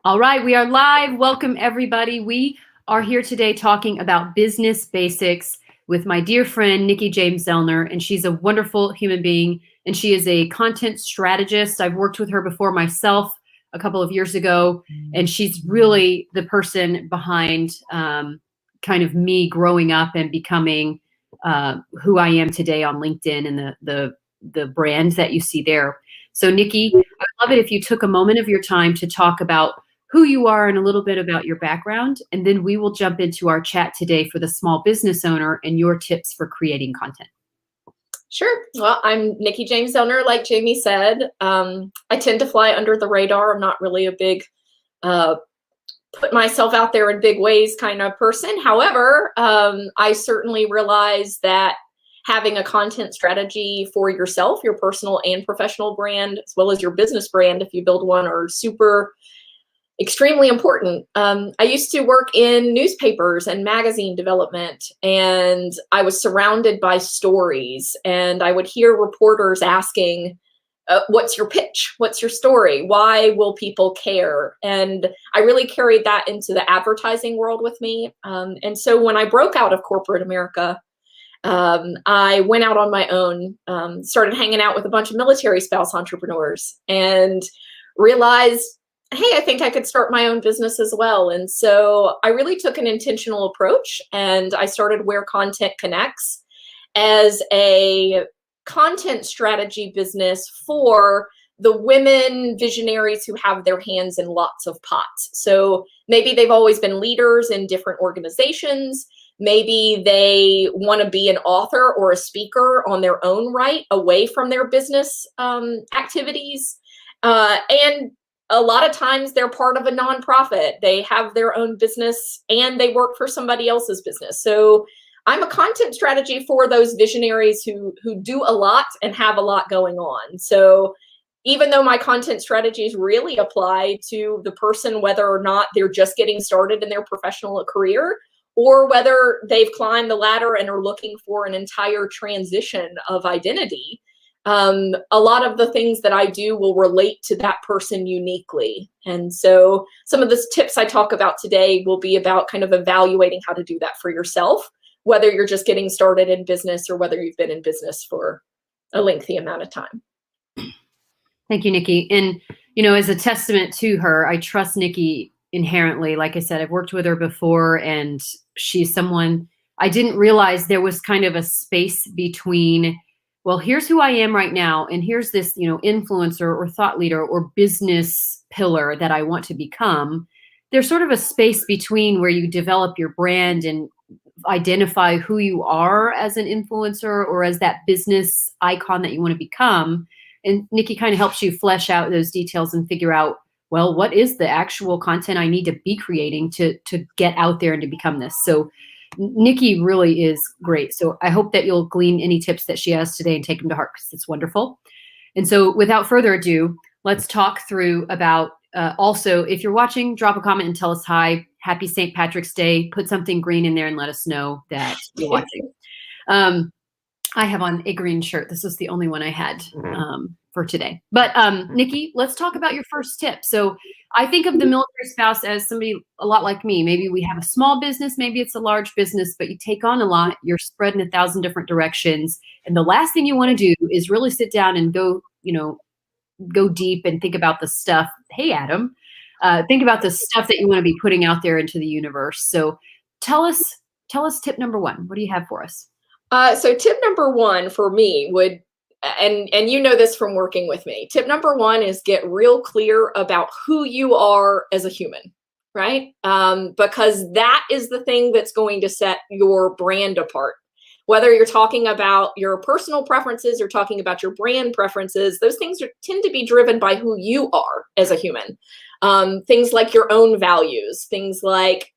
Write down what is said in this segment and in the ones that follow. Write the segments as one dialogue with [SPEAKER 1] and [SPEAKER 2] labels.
[SPEAKER 1] All right, we are live. Welcome, everybody. We are here today talking about business basics with my dear friend, Nikki James Zellner, and she's a wonderful human being, and she is a content strategist. I've worked with her before myself a couple of years ago, and she's really the person behind kind of me growing up and becoming who I am today on LinkedIn and the brand that you see there. So, Nikki, I would love it if you took a moment of your time to talk about who you are and a little bit about your background, and then we will jump into our chat today for the small business owner and your tips for creating content.
[SPEAKER 2] Sure. Well, I'm Nikki James Zellner, like Jamie said. I tend to fly under the radar. I'm not really a big put myself out there in big ways kind of person. However, I certainly realize that having a content strategy for yourself, your personal and professional brand, as well as your business brand, if you build one, are extremely important. I used to work in newspapers and magazine development, and I was surrounded by stories, and I would hear reporters asking, what's your pitch? What's your story? Why will people care? And I really carried that into the advertising world with me. And so when I broke out of corporate America, I went out on my own, started hanging out with a bunch of military spouse entrepreneurs, and realized, hey, I think I could start my own business as well. And so I really took an intentional approach, and I started Where Content Connects as a content strategy business for the women visionaries who have their hands in lots of pots. So maybe they've always been leaders in different organizations. Maybe they want to be an author or a speaker on their own right, away from their business activities. And a lot of times they're part of a nonprofit. They have their own business and they work for somebody else's business. So I'm a content strategy for those visionaries who do a lot and have a lot going on. So even though my content strategies really apply to the person, whether or not they're just getting started in their professional career, or whether they've climbed the ladder and are looking for an entire transition of identity, a lot of the things that I do will relate to that person uniquely. And so some of the tips I talk about today will be about kind of evaluating how to do that for yourself, whether you're just getting started in business or whether you've been in business for a lengthy amount of time.
[SPEAKER 1] Thank you, Nikki. And, as a testament to her, I trust Nikki inherently. Like I said, I've worked with her before, and she's someone I didn't realize there was kind of a space between, well, here's who I am right now, and here's this, influencer or thought leader or business pillar that I want to become. There's sort of a space between where you develop your brand and identify who you are as an influencer or as that business icon that you want to become. And Nikki kind of helps you flesh out those details and figure out, well, what is the actual content I need to be creating to get out there and to become this? So Nikki really is great. So I hope that you'll glean any tips that she has today and take them to heart, because it's wonderful. And so without further ado, let's talk through about also, if you're watching, drop a comment and tell us hi. Happy St. Patrick's Day. Put something green in there and let us know that you're watching. I have on a green shirt. This was the only one I had for today. But Nikki, let's talk about your first tip. So I think of the military spouse as somebody a lot like me. Maybe we have a small business, maybe it's a large business, but you take on a lot. You're spread in 1,000 different directions. And the last thing you want to do is really sit down and go deep and think about the stuff. Hey, Adam, think about the stuff that you want to be putting out there into the universe. So tell us tip number one. What do you have for us?
[SPEAKER 2] So tip number one for me would, and you know this from working with me, tip number one is get real clear about who you are as a human, right? Because that is the thing that's going to set your brand apart. Whether you're talking about your personal preferences or talking about your brand preferences, those things tend to be driven by who you are as a human. Things like your own values, things like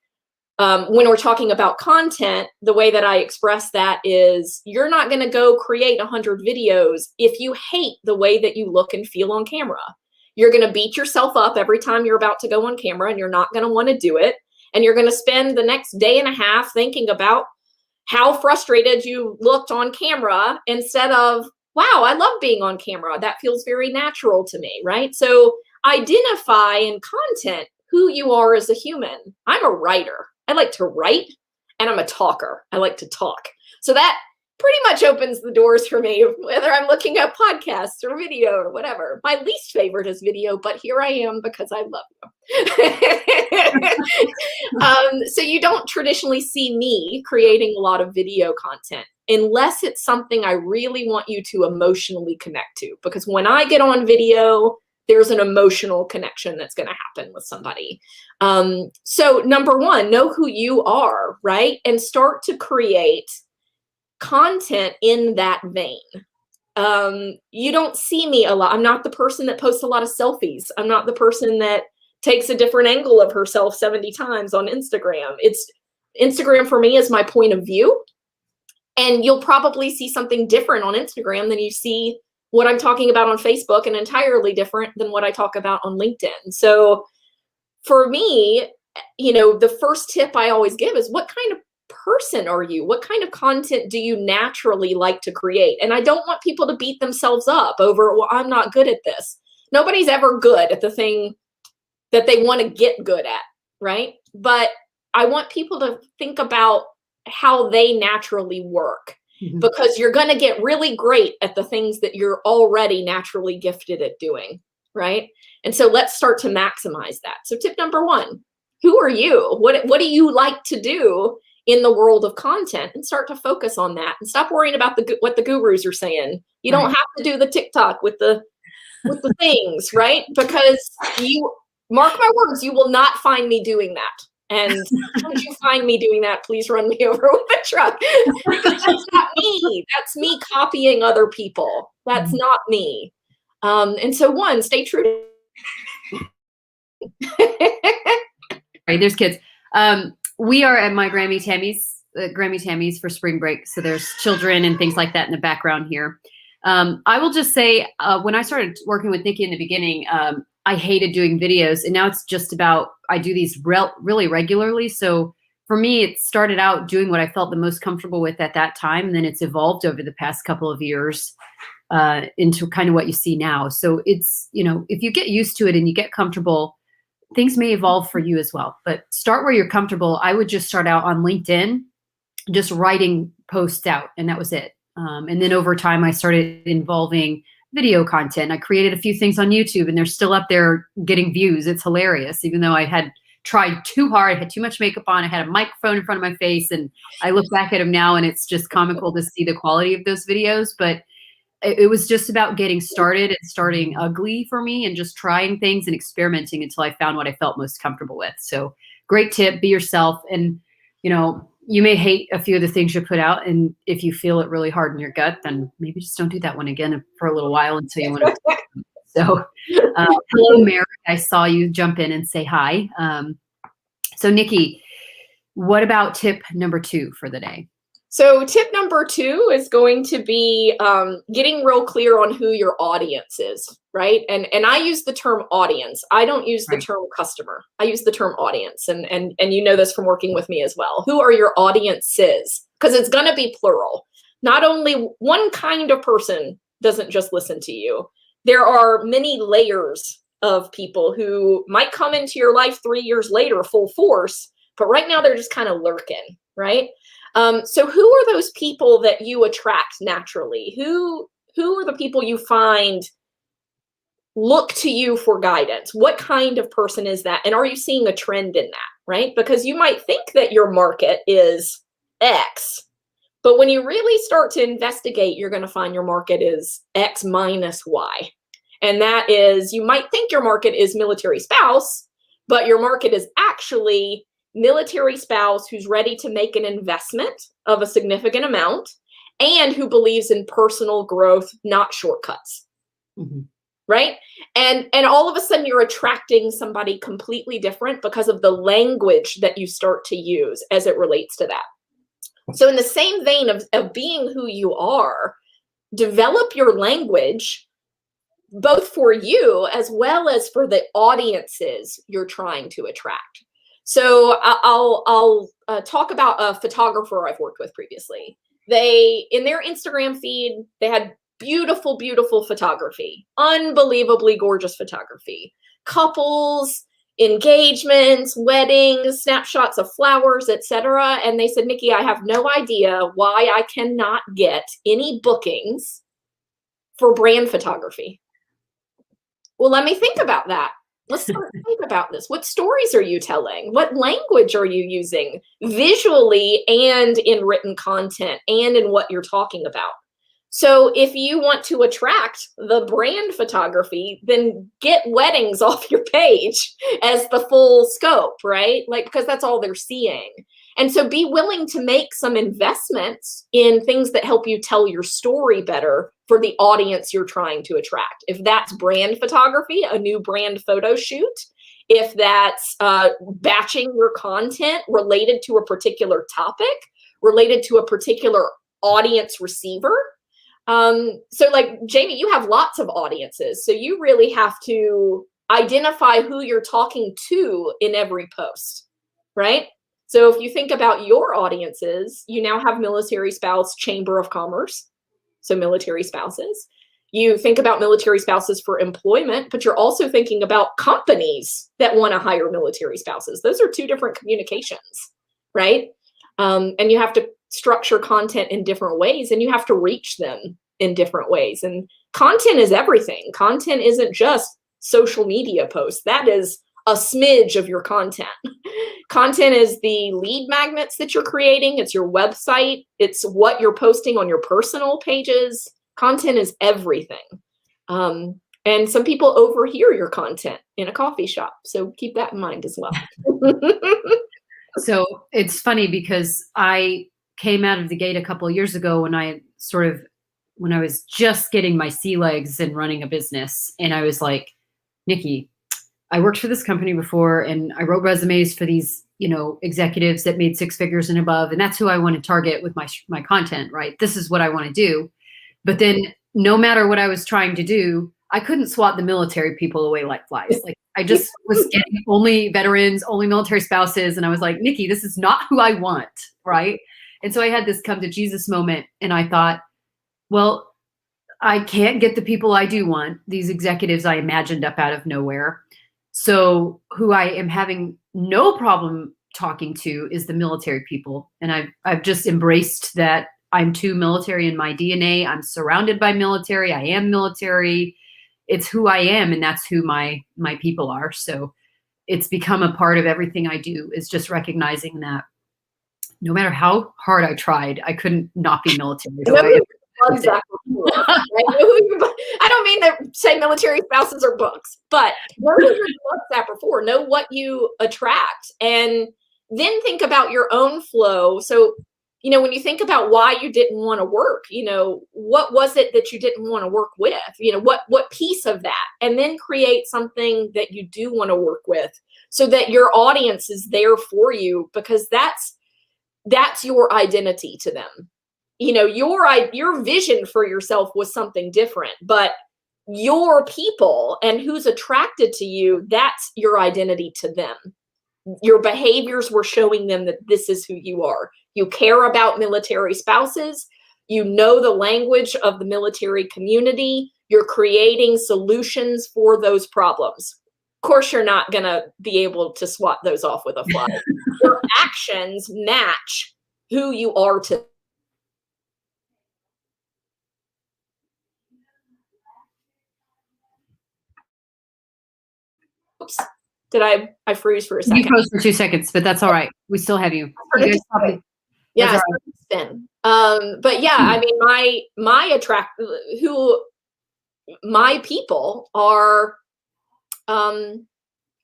[SPEAKER 2] when we're talking about content, the way that I express that is you're not going to go create 100 videos if you hate the way that you look and feel on camera. You're going to beat yourself up every time you're about to go on camera, and you're not going to want to do it. And you're going to spend the next day and a half thinking about how frustrated you looked on camera instead of, wow, I love being on camera. That feels very natural to me, right? So identify in content who you are as a human. I'm a writer. I like to write, and I'm a talker. I like to talk. So that pretty much opens the doors for me, whether I'm looking at podcasts or video or whatever. My least favorite is video, but here I am because I love you. So you don't traditionally see me creating a lot of video content unless it's something I really want you to emotionally connect to. Because when I get on video, there's an emotional connection that's going to happen with somebody. So number one, know who you are, right? And start to create content in that vein. You don't see me a lot. I'm not the person that posts a lot of selfies. I'm not the person that takes a different angle of herself 70 times on Instagram. Instagram for me is my point of view. And you'll probably see something different on Instagram than you see what I'm talking about on Facebook, and entirely different than what I talk about on LinkedIn. So for me, the first tip I always give is, what kind of person are you? What kind of content do you naturally like to create? And I don't want people to beat themselves up over, well, I'm not good at this. Nobody's ever good at the thing that they want to get good at, right? But I want people to think about how they naturally work, because you're going to get really great at the things that you're already naturally gifted at doing, right? And so let's start to maximize that. So tip number one, who are you? What do you like to do in the world of content? And start to focus on that, and stop worrying about what the gurus are saying. You don't have to do the TikTok with the things, right? Because mark my words, you will not find me doing that. And should you find me doing that, please run me over with a truck. That's not me. That's me copying other people. That's not me. And so one, stay true to
[SPEAKER 1] Right, there's kids. We are at my Grammy Tammy's for spring break. So there's children and things like that in the background here. I will just say, when I started working with Nikki in the beginning, I hated doing videos, and now it's just about, I do these really regularly. So for me, it started out doing what I felt the most comfortable with at that time. And then it's evolved over the past couple of years into kind of what you see now. So it's, if you get used to it and you get comfortable, things may evolve for you as well. But start where you're comfortable. I would just start out on LinkedIn, just writing posts out, and that was it. And then over time, I started involving video content. I created a few things on YouTube, and they're still up there getting views. It's hilarious. Even though I had tried too hard, I had too much makeup on, I had a microphone in front of my face, and I look back at them now and it's just comical to see the quality of those videos. But it was just about getting started and starting ugly for me, and just trying things and experimenting until I found what I felt most comfortable with. So great tip, be yourself. And, you may hate a few of the things you put out, and if you feel it really hard in your gut, then maybe just don't do that one again for a little while until you want to. So, hello, Mary. I saw you jump in and say hi. So, Nikki, what about tip number 2 for the day?
[SPEAKER 2] So tip number 2 is going to be getting real clear on who your audience is, right? And I use the term audience. I don't use the term customer. I use the term audience. And you know this from working with me as well. Who are your audiences? Because it's going to be plural. Not only one kind of person doesn't just listen to you. There are many layers of people who might come into your life 3 years later full force, but right now they're just kind of lurking, right? So who are those people that you attract naturally? Who are the people you find look to you for guidance? What kind of person is that? And are you seeing a trend in that, right? Because you might think that your market is X, but when you really start to investigate, you're going to find your market is X minus Y. And that is, you might think your market is military spouse, but your market is actually military spouse who's ready to make an investment of a significant amount and who believes in personal growth, not shortcuts. Right? And all of a sudden you're attracting somebody completely different because of the language that you start to use as it relates to that. So in the same vein of being who you are, develop your language both for you as well as for the audiences you're trying to attract. So I'll talk about a photographer I've worked with previously. In their Instagram feed, they had beautiful, beautiful photography, unbelievably gorgeous photography, couples, engagements, weddings, snapshots of flowers, etc. And they said, Nikki, I have no idea why I cannot get any bookings for brand photography. Well, let me think about that. Let's think about this. What stories are you telling? What language are you using visually and in written content and in what you're talking about? So if you want to attract the brand photography, then get weddings off your page as the full scope, right? Like, because that's all they're seeing. And so be willing to make some investments in things that help you tell your story better for the audience you're trying to attract. If that's brand photography, a new brand photo shoot, if that's batching your content related to a particular topic, related to a particular audience receiver. So like Jamie, you have lots of audiences. So you really have to identify who you're talking to in every post, right? So if you think about your audiences, you now have military spouse chamber of commerce. So military spouses. You think about military spouses for employment, but you're also thinking about companies that want to hire military spouses. Those are two different communications, right? And you have to structure content in different ways, and you have to reach them in different ways. And content is everything. Content isn't just social media posts. That is a smidge of your content. Content is the lead magnets that you're creating. It's your website. It's what you're posting on your personal pages. Content is everything. And some people overhear your content in a coffee shop. So keep that in mind as well.
[SPEAKER 1] So it's funny because I came out of the gate a couple of years ago when I was just getting my sea legs and running a business. And I was like, Nikki, I worked for this company before and I wrote resumes for these, executives that made 6 figures and above. And that's who I want to target with my content, right? This is what I want to do. But then no matter what I was trying to do, I couldn't swat the military people away like flies. Like I just was getting only veterans, only military spouses. And I was like, Nikki, this is not who I want, right? And so I had this come to Jesus moment and I thought, well, I can't get the people I do want, these executives I imagined up out of nowhere. So who I am having no problem talking to is the military people. And I've just embraced that I'm too military in my DNA. I'm surrounded by military. I am military. It's who I am. And that's who my people are. So it's become a part of everything I do, is just recognizing that no matter how hard I tried, I couldn't not be military. So
[SPEAKER 2] I don't mean to say military spouses are books, but know who your WhatsApp for. Know what you attract, and then think about your own flow. So, when you think about why you didn't want to work, what was it that you didn't want to work with? What piece of that, and then create something that you do want to work with, so that your audience is there for you, because that's your identity to them. Your vision for yourself was something different, but your people and who's attracted to you, that's your identity to them. Your behaviors were showing them that this is who you are. You care about military spouses. You know the language of the military community. You're creating solutions for those problems. Of course, you're not going to be able to swat those off with a fly. Your actions match who you are to. Oops. Did I freeze for a second?
[SPEAKER 1] You froze for 2 seconds, but that's all right. We still have you.
[SPEAKER 2] Yeah, spin. But yeah, I mean, my people are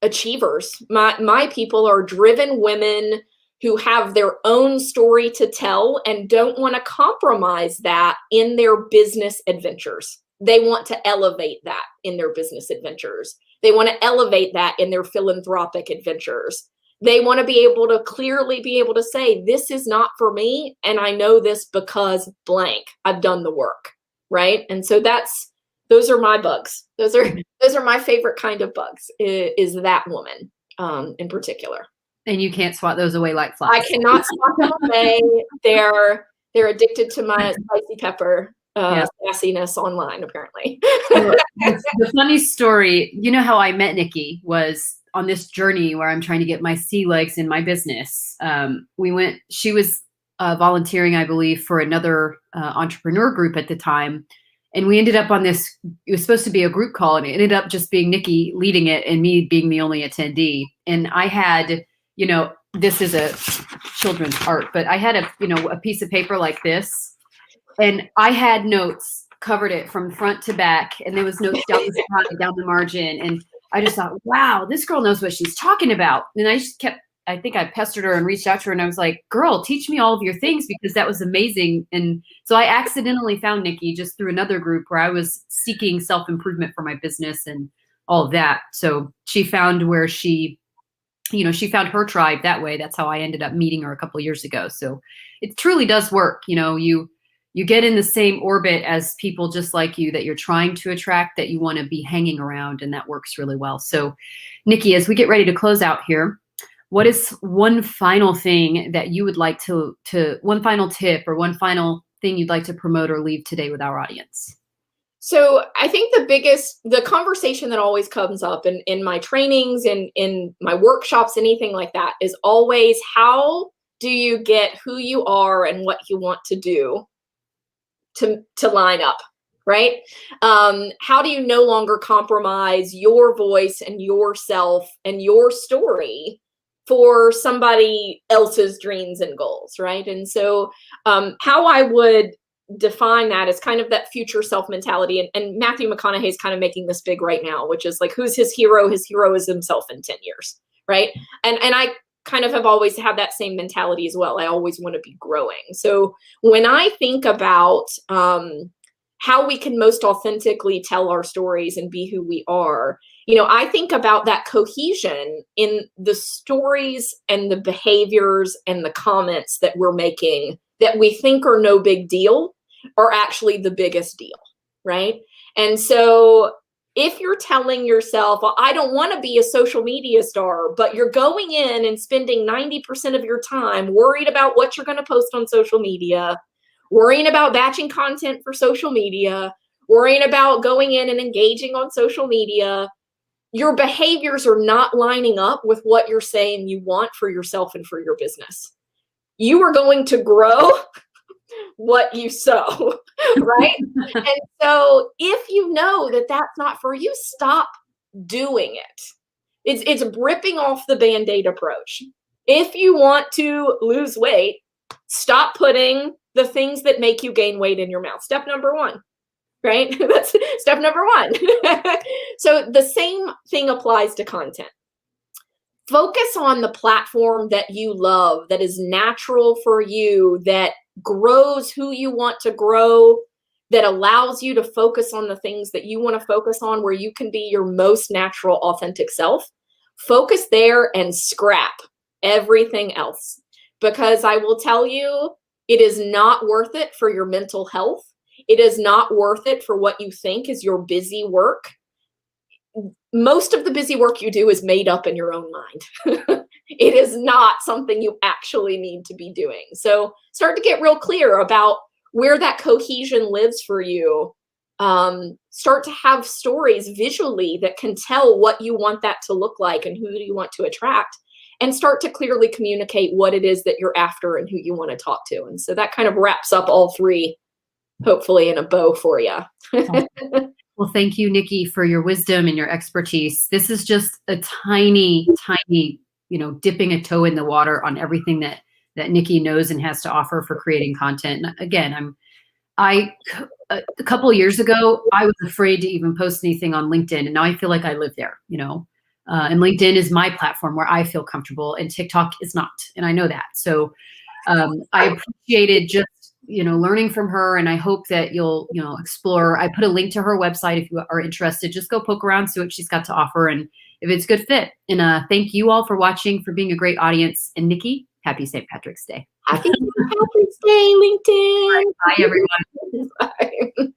[SPEAKER 2] achievers. My people are driven women who have their own story to tell and don't want to compromise that in their business adventures. They want to elevate that in their business adventures. They want to elevate that in their philanthropic adventures. They want to be able to clearly be able to say, this is not for me. And I know this because blank, I've done the work. Right. And so those are my bugs. Those are my favorite kind of bugs, is that woman in particular.
[SPEAKER 1] And you can't swat those away like flies.
[SPEAKER 2] I cannot swat them away. They're addicted to my spicy pepper sassiness online, apparently.
[SPEAKER 1] The funny story, how I met Nikki was on this journey where I'm trying to get my sea legs in my business. She was volunteering, I believe, for another entrepreneur group at the time. And we ended up on this, it was supposed to be a group call, and it ended up just being Nikki leading it and me being the only attendee. And I had, this is a children's art, but I had a piece of paper like this, and I had notes, covered it from front to back, and there was notes down the side, down the margin. And I just thought, wow, this girl knows what she's talking about. And I just I think I pestered her and reached out to her, and I was like, girl, teach me all of your things, because that was amazing. And so I accidentally found Nikki just through another group where I was seeking self-improvement for my business and all of that. So she found where she found her tribe that way. That's how I ended up meeting her a couple of years ago. So it truly does work. You get in the same orbit as people just like you that you're trying to attract, that you want to be hanging around, and that works really well. So Nikki, as we get ready to close out here, what is one final thing that you would like to one final tip or one final thing you'd like to promote or leave today with our audience?
[SPEAKER 2] So I think the conversation that always comes up in my trainings and in my workshops, anything like that, is always, how do you get who you are and what you want to do to line up, right? How do you no longer compromise your voice and yourself and your story for somebody else's dreams and goals, right? And so how I would define that is kind of that future self mentality. And Matthew McConaughey is kind of making this big right now, which is like, who's his hero? His hero is himself in 10 years, right? And I kind of have always had that same mentality as well. I always want to be growing. So when I think about how we can most authentically tell our stories and be who we are, I think about that cohesion in the stories and the behaviors and the comments that we're making that we think are no big deal are actually the biggest deal, right? And so if you're telling yourself, well, I don't want to be a social media star, but you're going in and spending 90% of your time worried about what you're going to post on social media, worrying about batching content for social media, worrying about going in and engaging on social media, your behaviors are not lining up with what you're saying you want for yourself and for your business. You are going to grow what you sow, right? And so if you know that that's not for you, stop doing it. It's ripping off the Band-Aid approach. If you want to lose weight, stop putting the things that make you gain weight in your mouth. Step number one, right? That's step number one. So the same thing applies to content. Focus on the platform that you love, that is natural for you, that grows who you want to grow, that allows you to focus on the things that you want to focus on, where you can be your most natural, authentic self. Focus there and scrap everything else. Because I will tell you, it is not worth it for your mental health. It is not worth it for what you think is your busy work. Most of the busy work you do is made up in your own mind. It is not something you actually need to be doing. So start to get real clear about where that cohesion lives for you. Start to have stories visually that can tell what you want that to look like and who do you want to attract, and start to clearly communicate what it is that you're after and who you want to talk to. And so that kind of wraps up all three, hopefully in a bow for you.
[SPEAKER 1] Well, thank you, Nikki, for your wisdom and your expertise. This is just a tiny, dipping a toe in the water on everything that Nikki knows and has to offer for creating content. And again, a couple of years ago, I was afraid to even post anything on LinkedIn, and now I feel like I live there, and LinkedIn is my platform where I feel comfortable, and TikTok is not, and I know that. So I appreciated just learning from her, and I hope that you'll explore. I put a link to her website if you are interested. Just go poke around, see what she's got to offer, and if it's a good fit. And thank you all for watching, for being a great audience. And Nikki, happy St. Patrick's Day.
[SPEAKER 2] Happy St. Patrick's Day, LinkedIn.
[SPEAKER 1] Bye, everyone.
[SPEAKER 2] Bye.